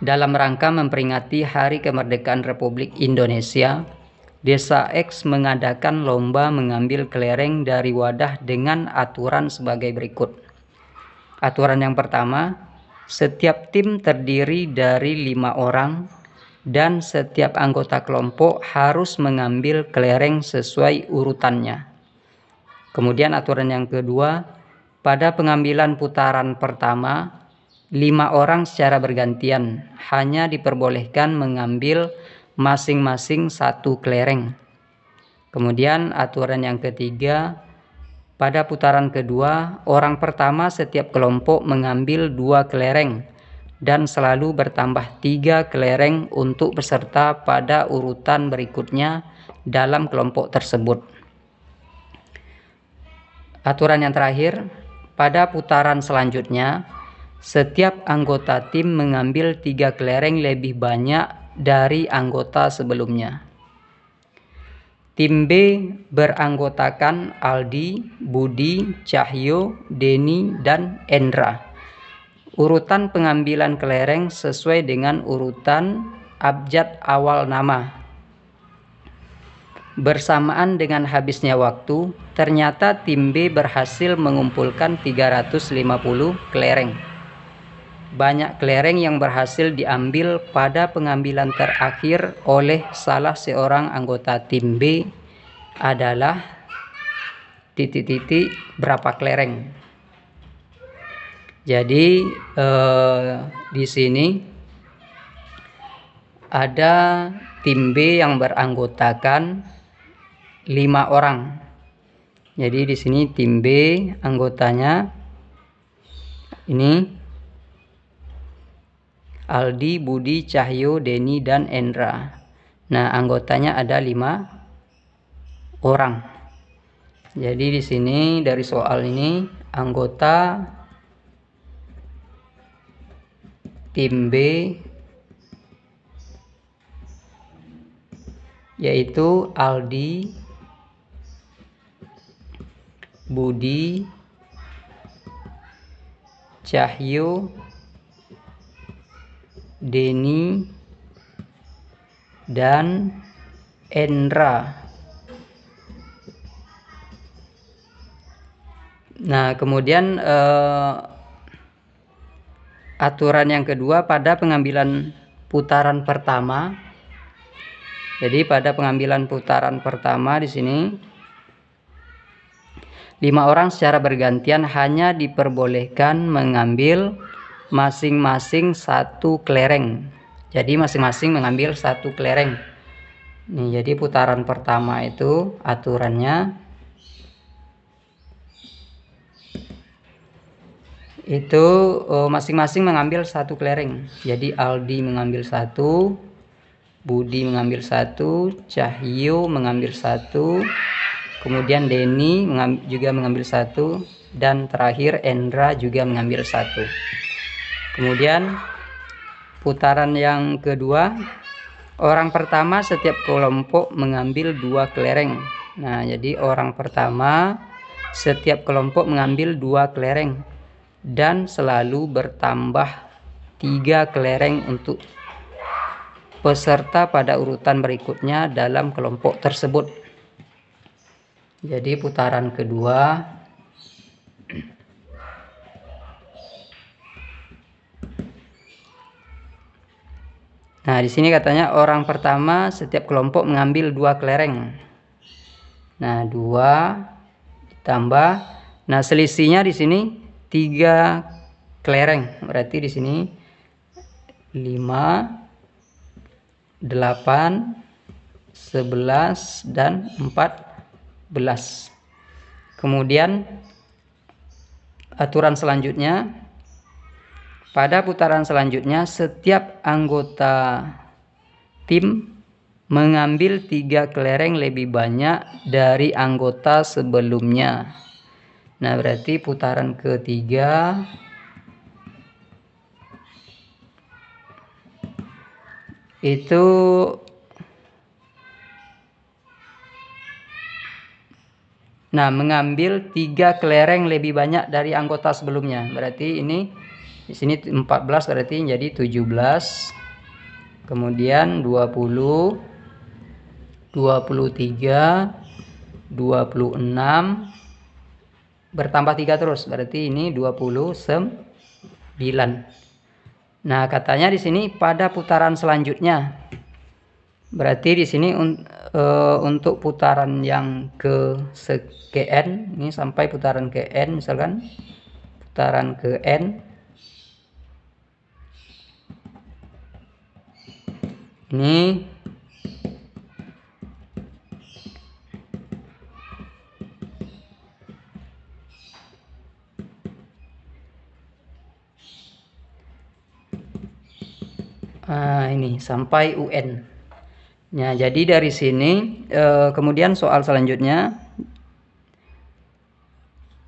Dalam rangka memperingati Hari Kemerdekaan Republik Indonesia, Desa X mengadakan lomba mengambil kelereng dari wadah dengan aturan sebagai berikut. Aturan yang pertama, setiap tim terdiri dari 5 orang dan setiap anggota kelompok harus mengambil kelereng sesuai urutannya. Kemudian aturan yang kedua, pada pengambilan putaran pertama, 5 orang secara bergantian hanya diperbolehkan mengambil masing-masing 1 kelereng. Kemudian aturan yang ketiga, pada putaran kedua, orang pertama setiap kelompok mengambil 2 kelereng dan selalu bertambah 3 kelereng untuk peserta pada urutan berikutnya dalam kelompok tersebut. Aturan yang terakhir, pada putaran selanjutnya, setiap anggota tim mengambil 3 kelereng lebih banyak dari anggota sebelumnya. Tim B beranggotakan Aldi, Budi, Cahyo, Denny, dan Endra. Urutan pengambilan kelereng sesuai dengan urutan abjad awal nama. Bersamaan dengan habisnya waktu, ternyata tim B berhasil mengumpulkan 350 kelereng. Banyak kelereng yang berhasil diambil pada pengambilan terakhir oleh salah seorang anggota tim B adalah berapa kelereng. Jadi di sini ada tim B yang beranggotakan 5 orang. Jadi di sini tim B anggotanya ini Aldi, Budi, Cahyo, Denny, dan Endra. Nah, anggotanya ada 5 orang. Jadi di sini dari soal ini anggota tim B yaitu Aldi, Budi, Cahyo, Denny, dan Endra. Nah, kemudian aturan yang kedua pada pengambilan putaran pertama. Jadi pada pengambilan putaran pertama di sini 5 orang secara bergantian hanya diperbolehkan mengambil masing-masing 1 kelereng. Jadi masing-masing mengambil 1 kelereng. Nih, jadi putaran pertama itu aturannya itu masing-masing mengambil 1 kelereng. Jadi Aldi mengambil 1, Budi mengambil 1, Cahyo mengambil 1, kemudian Denny juga mengambil 1, dan terakhir Endra juga mengambil 1. Kemudian putaran yang kedua, orang pertama setiap kelompok mengambil 2 kelereng. Nah, jadi orang pertama setiap kelompok mengambil 2 kelereng dan selalu bertambah 3 kelereng untuk peserta pada urutan berikutnya dalam kelompok tersebut. Jadi putaran kedua nah, di sini katanya orang pertama setiap kelompok mengambil 2 kelereng. Nah, 2 ditambah, nah selisihnya di sini 3 kelereng. Berarti di sini 5, 8, 11, dan 14. Kemudian aturan selanjutnya, pada putaran selanjutnya setiap anggota tim mengambil 3 kelereng lebih banyak dari anggota sebelumnya. Nah, berarti putaran ketiga itu mengambil 3 kelereng lebih banyak dari anggota sebelumnya. Berarti ini Di sini 14 berarti jadi 17. Kemudian 20, 23, 26, bertambah 3 terus, berarti ini 29. Nah, katanya di sini pada putaran selanjutnya. Berarti di sini untuk putaran yang ke sekian, ini sampai putaran ke N, misalkan putaran ke N. Ini ini sampai UN. Nah, jadi dari sini kemudian soal selanjutnya,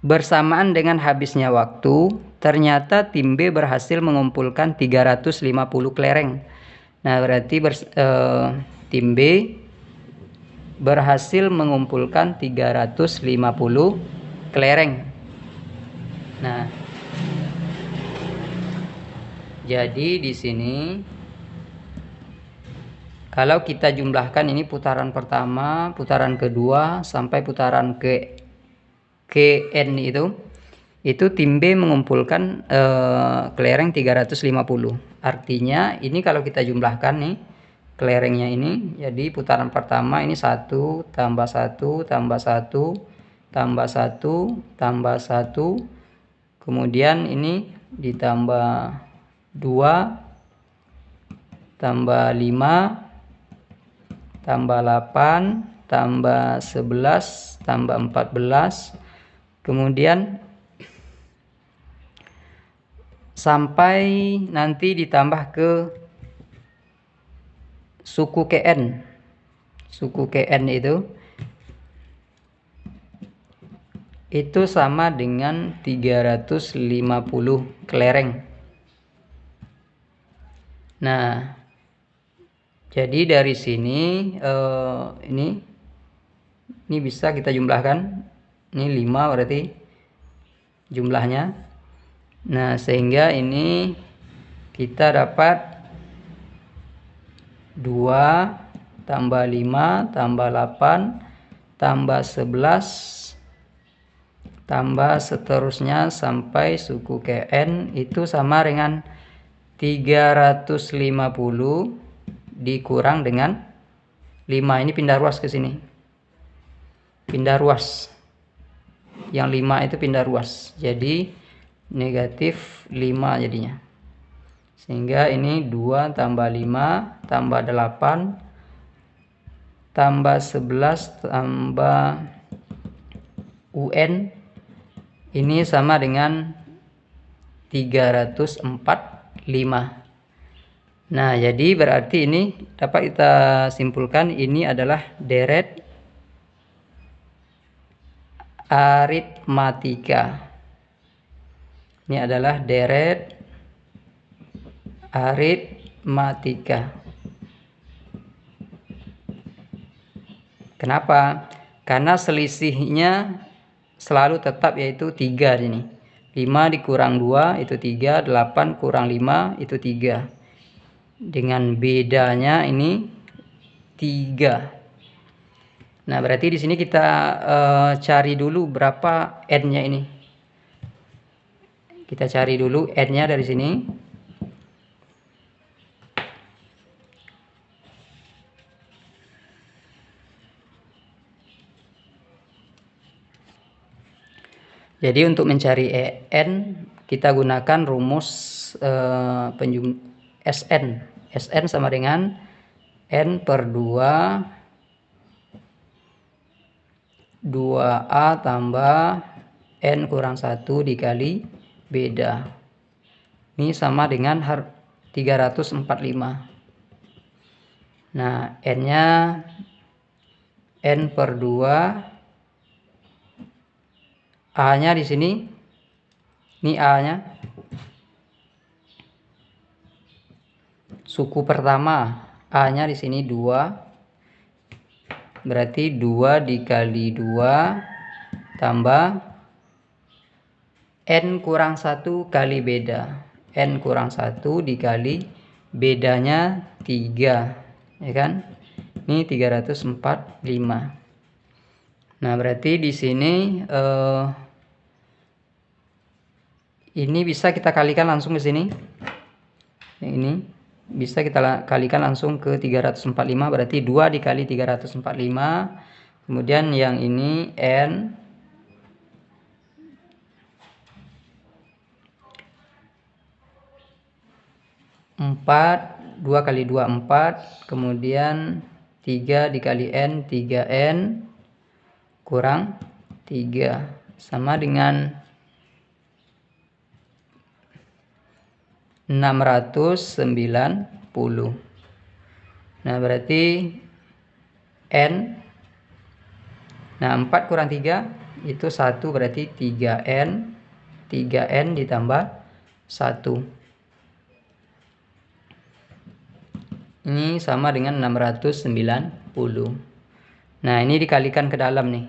bersamaan dengan habisnya waktu, ternyata tim B berhasil mengumpulkan 350 kelereng. Nah, berarti tim B berhasil mengumpulkan 350 kelereng. Nah, jadi di sini kalau kita jumlahkan ini putaran pertama, putaran kedua sampai putaran ke N itu tim B mengumpulkan kelereng 350. Artinya ini kalau kita jumlahkan nih kelerengnya ini, jadi putaran pertama ini 1 tambah 1 tambah 1 tambah 1 tambah 1, kemudian ini ditambah 2 tambah 5 tambah 8 tambah 11 tambah 14, kemudian sampai nanti ditambah ke suku KN. Suku KN itu sama dengan 350 kelereng. Nah, jadi dari sini ini bisa kita jumlahkan. Ini 5 berarti jumlahnya. Nah, sehingga ini kita dapat 2 tambah 5 tambah 8 tambah 11 tambah seterusnya sampai suku KN itu sama dengan 350 dikurang dengan 5. Ini pindah ruas ke sini. Pindah ruas. Yang 5 itu pindah ruas. Jadi negatif 5 jadinya. Sehingga ini 2 tambah 5 tambah 8 tambah 11 tambah UN ini sama dengan 345. Nah, jadi berarti ini dapat kita simpulkan ini adalah deret aritmatika. Ini adalah deret aritmatika. Kenapa? Karena selisihnya selalu tetap, yaitu 3 ini. 5 dikurang 2 itu 3, 8 kurang 5 itu 3. Dengan bedanya ini 3. Nah, berarti di sini kita cari dulu berapa N-nya ini. Kita cari dulu N-nya dari sini. Jadi untuk mencari EN kita gunakan rumus SN. SN sama dengan N per 2 2A tambah N kurang 1 dikali beda. Ini sama dengan 345. Nah, N-nya N per 2, A-nya di sini, ini A-nya suku pertama, A-nya di sini 2, berarti 2 dikali 2 tambah N kurang 1 kali beda. N kurang 1 dikali bedanya 3, ya kan? Ini 345. Nah, berarti di sini ini bisa kita kalikan langsung ke sini. Ini bisa kita kalikan langsung ke 345, berarti 2 dikali 345. Kemudian yang ini N 4, 2 kali 2 4, kemudian 3 dikali N 3N kurang 3 sama dengan 690. Nah, berarti N, nah 4 kurang 3 itu 1, berarti 3N ditambah 1. Ini sama dengan 690. Nah, ini dikalikan ke dalam nih.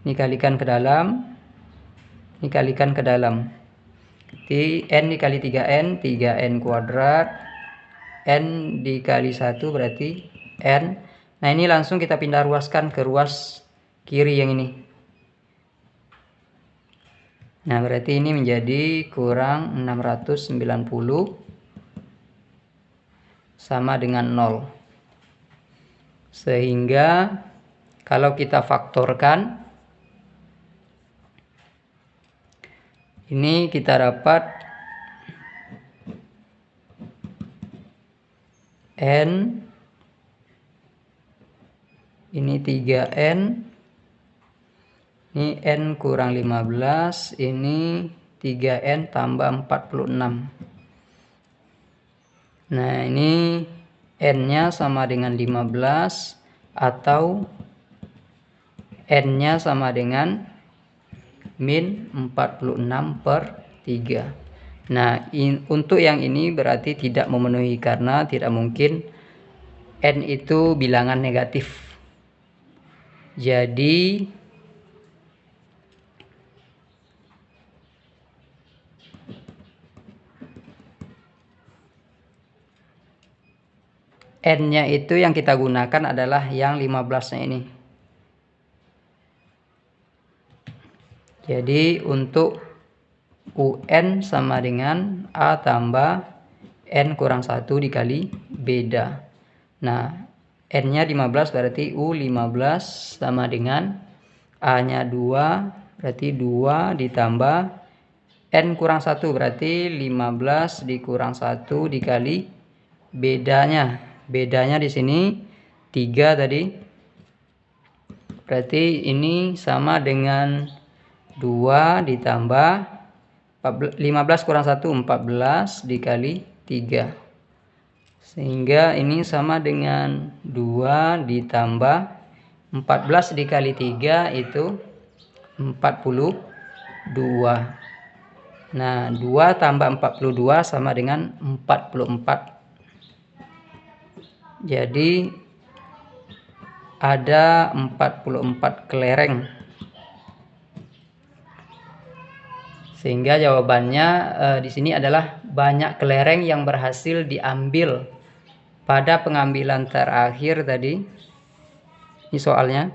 Ini kalikan ke dalam. Ini kalikan ke dalam. Jadi N dikali 3N, 3N kuadrat. N dikali 1 berarti N. Nah, ini langsung kita pindah ruaskan ke ruas kiri yang ini. Nah, berarti ini menjadi kurang 690 sama dengan 0. Sehingga kalau kita faktorkan, ini kita dapat N, ini 3N, ini N kurang 15, ini 3N tambah 46. Nah, ini N-nya sama dengan 15 atau N-nya sama dengan min 46/3. Nah, untuk yang ini berarti tidak memenuhi karena tidak mungkin N itu bilangan negatif. Jadi N-nya itu yang kita gunakan adalah yang 15-nya ini. Jadi untuk UN sama dengan A tambah N kurang 1 dikali beda. Nah, N-nya 15 berarti U15 sama dengan A-nya 2 berarti 2 ditambah N kurang 1 berarti 15 dikurang 1 dikali bedanya. Bedanya di sini 3 tadi. Berarti ini sama dengan 2 ditambah 15 kurang 1 14 dikali 3. Sehingga ini sama dengan 2 ditambah 14 dikali 3 itu 42. Nah, 2 tambah 42 sama dengan 44. Jadi ada 44 kelereng. Sehingga jawabannya di sini adalah banyak kelereng yang berhasil diambil pada pengambilan terakhir tadi. Ini soalnya.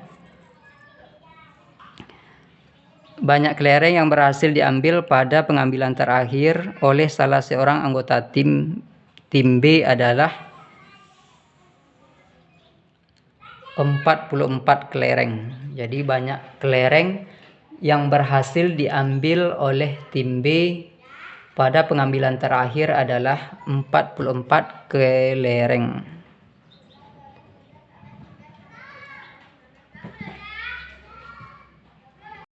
Banyak kelereng yang berhasil diambil pada pengambilan terakhir oleh salah seorang anggota tim B adalah 44 kelereng. Jadi banyak kelereng yang berhasil diambil oleh tim B pada pengambilan terakhir adalah 44 kelereng.